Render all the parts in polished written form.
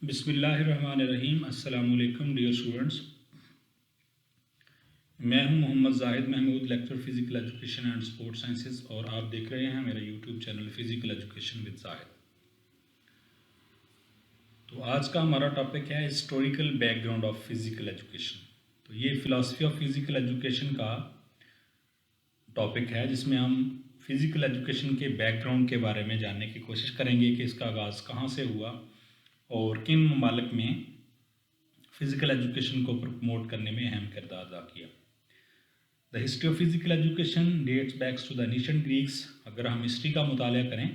बिस्मिल्लाहिर्रहमानिर्रहीम। अस्सलाम वालेकुम डियर स्टूडेंट्स। मैं हूं Mohammad Zahid Mahmood, lecture physical education and sports sciences, और आप देख रहे हैं मेरा YouTube channel physical education with Zahid. तो आज का हमारा टॉपिक है historical background of physical education. तो ये फ़िलासफ़ी ऑफ फ़िज़िकल एजुकेशन का टॉपिक है जिसमें हम फ़िज़िकल एजुकेशन के बैकग्राउंड के बारे में जानने की कोशिश करेंगे कि इसका आगाज़ कहाँ से हुआ और किन ममालिक में फ़िज़िकल एजुकेशन को प्रमोट करने में अहम किरदार अदा किया। The history of physical education dates backs to the ancient Greeks. अगर हम हिस्ट्री का मुताला करें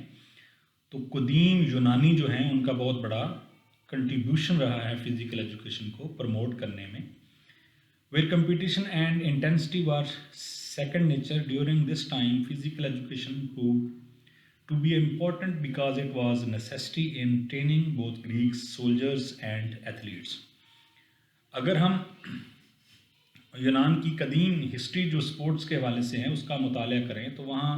तो कदीम यूनानी जो हैं उनका बहुत बड़ा कंट्रीब्यूशन रहा है फिज़िकल एजुकेशन को प्रमोट करने में। Where competition and intensity were second nature during this time, physical education proved to be important because it was a necessity in training both Greeks, soldiers and athletes. अगर हम यूनान की कदीम history जो sports के हवाले से है उसका मुताला करें तो वहाँ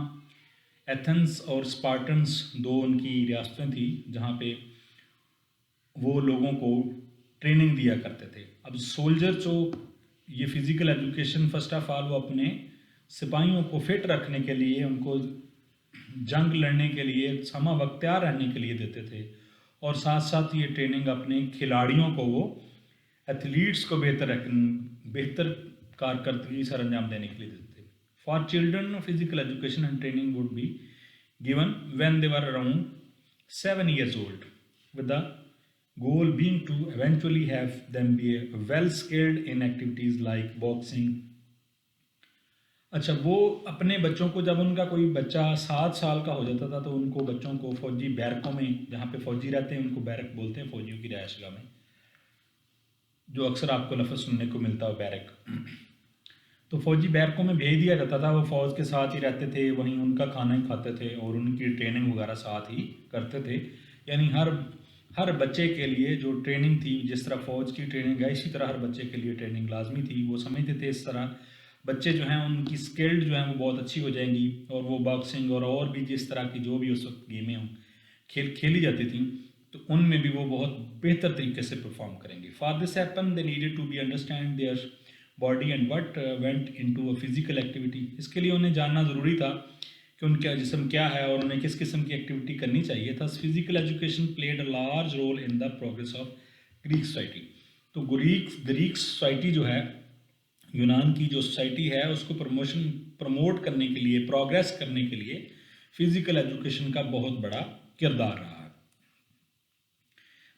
एथेंस और स्पार्टन्स दो उनकी रियासतें थी जहाँ पे वो लोगों को ट्रेनिंग दिया करते थे। अब सोल्जर जो ये physical education first of all वो अपने सिपाहियों को फिट रखने के लिए, उनको जंग लड़ने के लिए समा बख्तियार रहने के लिए देते थे, और साथ साथ ये ट्रेनिंग अपने खिलाड़ियों को, वो एथलीट्स को बेहतर कारकर्दगी सर अंजाम देने के लिए देते थे। For children physical education and training would be given when they were around 7 years old, with the goal being to eventually have them be well skilled in activities like boxing. अच्छा, वो अपने बच्चों को, जब उनका कोई बच्चा 7 साल का हो जाता था तो उनको बच्चों को फौजी बैरकों में, जहाँ पे फौजी रहते हैं उनको बैरक बोलते हैं, फौजियों की रिहायशगाह में, जो अक्सर आपको लफ्ज़ सुनने को मिलता है बैरक, तो फौजी बैरकों में भेज दिया जाता था। वो फ़ौज के साथ ही रहते थे, वहीं उनका खाना ही खाते थे और उनकी ट्रेनिंग वगैरह साथ ही करते थे। यानी हर बच्चे के लिए जो ट्रेनिंग थी, जिस तरह फ़ौज की ट्रेनिंग है इसी तरह हर बच्चे के लिए ट्रेनिंग लाजमी थी। वो समझते थे इस तरह बच्चे जो हैं उनकी स्किल्ड जो हैं वो बहुत अच्छी हो जाएंगी, और वो बॉक्सिंग और भी जिस तरह की जो भी उस वक्त गेमें हों खेली जाती थी तो उनमें भी वो बहुत बेहतर तरीके से परफॉर्म करेंगे। For this happen they needed to be understand their body and what went into a physical activity. इसके लिए उन्हें जानना ज़रूरी था कि उनका जिस्म क्या है और उन्हें किस किस्म की एक्टिविटी करनी चाहिए था। Physical education played a large role in the progress of Greek society. तो ग्रीक सोसाइटी जो है, यूनान की जो सोसाइटी है, उसको प्रमोट करने के लिए, प्रोग्रेस करने के लिए फिजिकल एजुकेशन का बहुत बड़ा किरदार रहा है।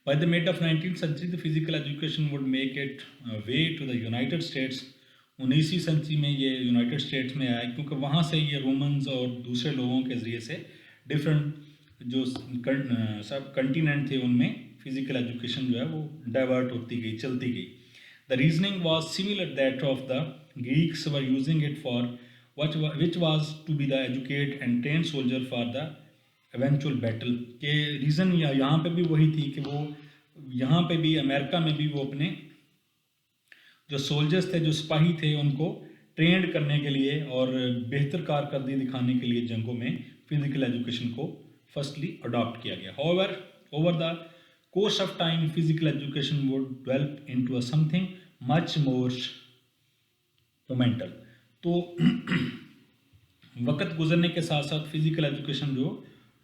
By the mid of 19th century, the physical education would make it way to the United States. 19वीं सदी में ये यूनाइटेड स्टेट्स में आया क्योंकि वहाँ से ये रोमन्स और दूसरे लोगों के ज़रिए से डिफरेंट जो सब कंटिनेंट थे उनमें फिजिकल एजुकेशन जो है वो डाइवर्ट होती गई, चलती गई। The reasoning was similar that of the Greeks were using it for which was to be the educate and train soldier for the eventual battle के रीज़न यहाँ पे भी वही थी कि वो यहाँ पे भी अमेरिका में भी वो अपने जो सोल्जर्स थे, जो सिपाही थे, उनको ट्रेंड करने के लिए और बेहतर कारकर्दगी दिखाने के लिए जंगों में फिजिकल एजुकेशन को फर्स्टली अडॉप्ट किया गया। However over the course of time physical education would develop into a something much more monumental. तो वक्त गुजरने के साथ साथ फिजिकल एजुकेशन जो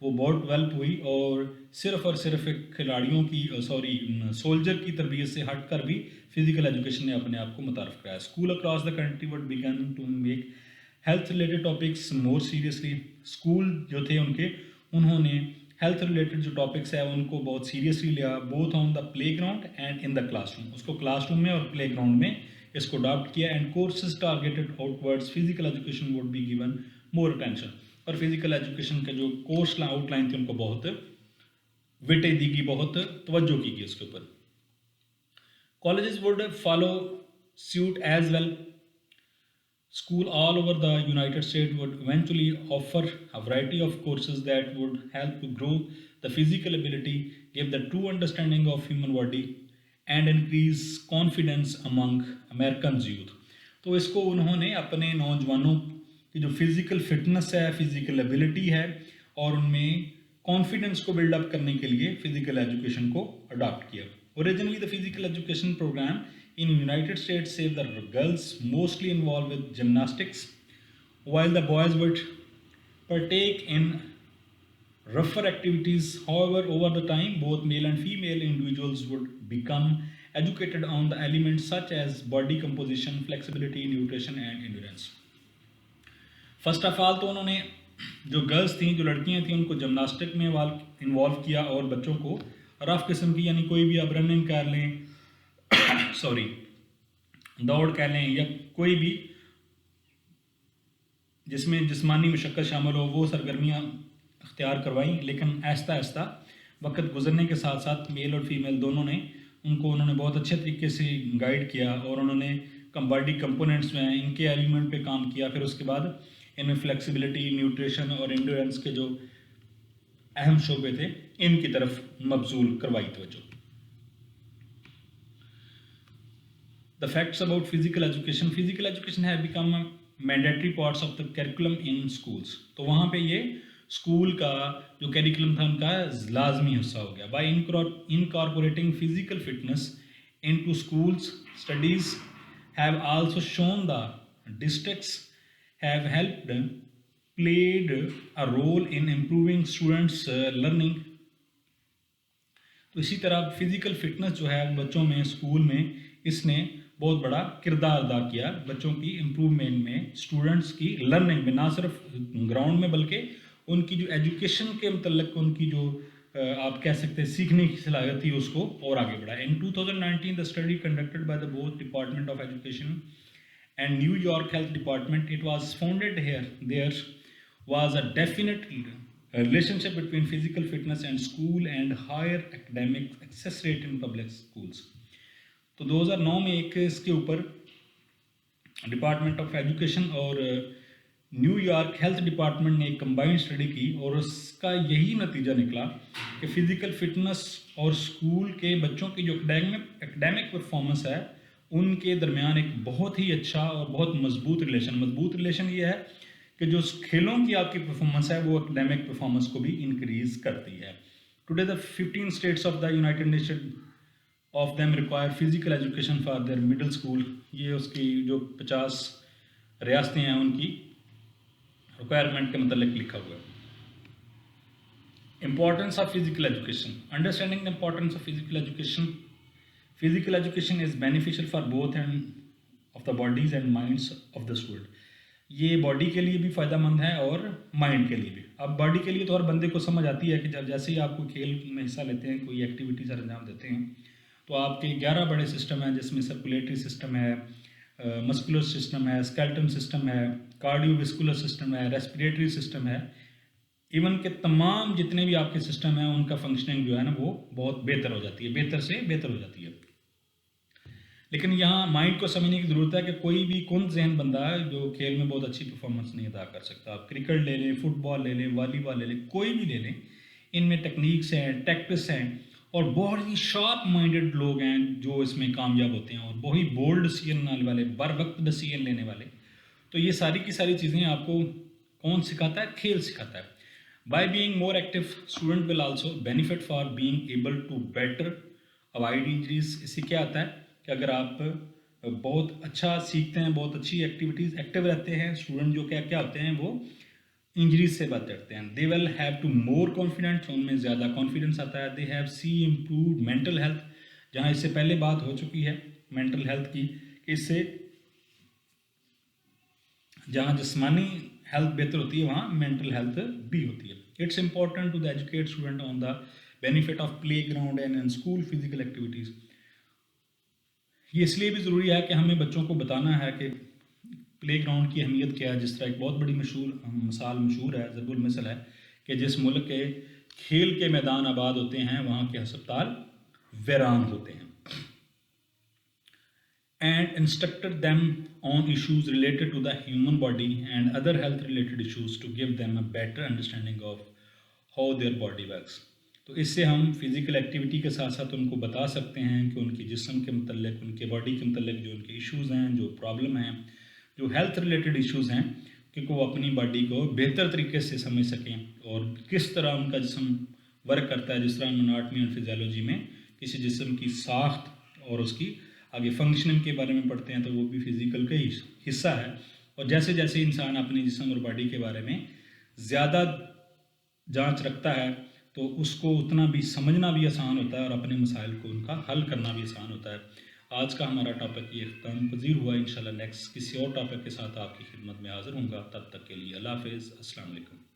वो बहुत डेवलप हुई और सिर्फ एक खिलाड़ियों की सोल्जर की तरबियत से हटकर भी फिजिकल एजुकेशन ने अपने आप को मुतारफ कराया। School across the country would begin to make health related topics more seriously. School जो थे उन्होंने हेल्थ रिलेटेड जो टॉपिक्स है उनको बहुत सीरियसली लिया, both on the play ground and in the classroom. उसको क्लासरूम में और प्ले ग्राउंड में इसको अडॉप्ट किया। And courses targeted outwards physical education would be given more attention. और फिजिकल एजुकेशन के जो कोर्स आउटलाइन थे उनको बहुत वेटेज दी गई, बहुत तवज्जो की गई उसके ऊपर। Colleges would follow suit as well. School all over the United States would eventually offer a variety of courses that would help to grow the physical ability, give the true understanding of human body, and increase confidence among Americans youth. तो इसको उन्होंने अपने नौजवानों की जो physical fitness है, physical ability है, और उनमें कॉन्फिडेंस को बिल्डअप करने के लिए फिजिकल एजुकेशन को अडॉप्ट किया। Originally the physical education program in United States saw the girls mostly involved with gymnastics while the boys would partake in rougher activities. However, over the time, both male and female individuals would become educated on the elements such as body composition, flexibility, nutrition, and endurance. First of all तो उन्होंने जो girls थी, जो लड़कियां थी, उनको gymnastic में involve किया और बच्चों को रफ किस्म की, यानी कोई भी आप रनिंग कर लें सॉरी दौड़ कर लें या कोई भी जिसमें जिस्मानी मशक्क़त शामिल हो वो सरगर्मियाँ अख्तियार करवाई। लेकिन आहिस्ता आहिस्ता वक्त गुजरने के साथ साथ मेल और फीमेल दोनों ने उन्होंने बहुत अच्छे तरीके से गाइड किया और उन्होंने बॉडी कंपोनेंट्स में इनके एलिमेंट पे काम किया। फिर उसके बाद इनमें फ्लेक्सिबिलिटी, न्यूट्रिशन और एंड्योरेंस के जो अहम शोबे थे इनकी तरफ मबजूल करवाई तवज्जो। The facts about physical education have become mandatory parts of the curriculum in schools. तो वहाँ पे ये स्कूल का जो करिकुलम था उनका लाजमी हिस्सा हो गया। Bye incorporating physical fitness into schools studies have also shown the districts have helped played a role in improving students learning। तो इसी तरह फिजिकल फिटनेस जो है बच्चों में स्कूल में इसने बहुत बड़ा किरदार अदा किया बच्चों की इम्प्रूवमेंट में, स्टूडेंट्स की लर्निंग में, ना सिर्फ ग्राउंड में बल्कि उनकी जो एजुकेशन के मतलब उनकी जो आप कह सकते हैं सीखने की सलाहियत थी उसको और आगे बढ़ाया। In 2019 the study conducted by the both department of education and New York health department, it was founded here there was a definite relationship between physical fitness and school and higher academic access rate in public schools। तो 2009 में एक इसके ऊपर department of education और New York health department ने एक combined study की और उसका यही नतीजा निकला कि फ़िज़िकल फिटनेस और स्कूल के बच्चों की जो एकेडमिक परफॉर्मेंस है उनके दरमियान एक बहुत ही अच्छा और बहुत मजबूत रिलेशन ये है कि जो खेलों की आपकी परफॉर्मेंस है वो एकेडमिक परफॉर्मेंस को भी इंक्रीज करती है। Today the 15 states of the United nation of them require physical education for their middle school. ये उसकी जो 50 रियासतें हैं उनकी रिक्वायरमेंट के मतलब लिखा हुआ है। Importance of physical education, understanding the importance of physical education is beneficial for both end of the bodies and minds of the student. ये बॉडी के लिए भी फ़ायदेमंद है और माइंड के लिए भी। अब बॉडी के लिए तो हर बंदे को समझ आती है कि जब जैसे ही आप कोई खेल में हिस्सा लेते हैं, कोई एक्टिविटी सर अंजाम देते हैं, तो आपके 11 बड़े सिस्टम हैं जिसमें सर्कुलेटरी सिस्टम है, मस्कुलर सिस्टम है, स्केलेटन सिस्टम है, कार्डियोवास्कुलर सिस्टम है, रेस्पिरेटरी सिस्टम है। इवन के तमाम जितने भी आपके सिस्टम हैं उनका फंक्शनिंग जो है ना वो बहुत बेहतर हो जाती है, बेहतर से बेहतर हो जाती है। लेकिन यहाँ माइंड को समझने की ज़रूरत है कि कोई भी कौन जहन बंदा है जो खेल में बहुत अच्छी परफॉर्मेंस नहीं अदा कर सकता। आप क्रिकेट ले लें, फुटबॉल ले लें, वॉलीबॉल ले लें, कोई भी ले लें, इनमें टेक्निक्स हैं, टैक्टिक्स हैं और बहुत ही शार्प माइंडेड लोग हैं जो इसमें कामयाब होते हैं और बहुत ही बोल्ड डिसीजन लेने वाले, बर वक्त डिसीजन लेने वाले। तो ये सारी की सारी चीज़ें आपको कौन सिखाता है? खेल सिखाता है। By being more active student will also benefit for being able to better avoid injuries. इससे क्या आता है कि अगर आप बहुत अच्छा सीखते हैं, बहुत अच्छी एक्टिविटीज़ एक्टिव रहते हैं, स्टूडेंट जो क्या क्या होते हैं वो इंजरीज से बच जाते हैं। They will have to more confident, उनमें ज़्यादा कॉन्फिडेंस आता है। They have see improve mental health, जहाँ इससे पहले बात हो चुकी है मेंटल हेल्थ की, इससे जहाँ जिस्मानी हेल्थ बेहतर होती है वहाँ मेंटल हेल्थ भी होती है। It's important to the educate student on the benefit of play ground and school physical activities. ये इसलिए भी ज़रूरी है कि हमें बच्चों को बताना है कि प्ले ग्राउंड की अहमियत क्या है। जिस तरह एक बहुत बड़ी मिसाल मशहूर है, ज़रूर मिसल है कि जिस मुल्क के खेल के मैदान आबाद होते हैं वहाँ के अस्पताल वीरान होते हैं। And instructed them on issues related to the human body and other health related issues to give them a better understanding of how their body works. तो इससे हम फिज़िकल एक्टिविटी के साथ साथ उनको बता सकते हैं कि उनके जिस्म के मतलब, उनके बॉडी के मतलब जो उनके इश्यूज़ हैं, जो प्रॉब्लम हैं, जो हेल्थ रिलेटेड इश्यूज़ हैं, कि वो अपनी बॉडी को बेहतर तरीके से समझ सकें और किस तरह उनका जिस्म वर्क करता है। जिस तरह हम एनाटॉमी एंड फिजियोलॉजी में किसी जिस्म की साख्त और उसकी आगे फंक्शनिंग के बारे में पढ़ते हैं, तो वो भी फिज़िकल का ही हिस्सा है। और जैसे जैसे इंसान अपने जिस्म और बॉडी के बारे में ज़्यादा जांच रखता है, तो उसको उतना भी समझना भी आसान होता है और अपने मसाइल को उनका हल करना भी आसान होता है। आज का हमारा टॉपिक ये इख्तिताम पज़ीर हुआ। इंशाल्लाह नेक्स्ट किसी और टॉपिक के साथ आपकी खिदमत में हाज़िर हूँगा। तब तक के लिए अल्लाह हाफ़िज़, अस्सलाम वालेकुम।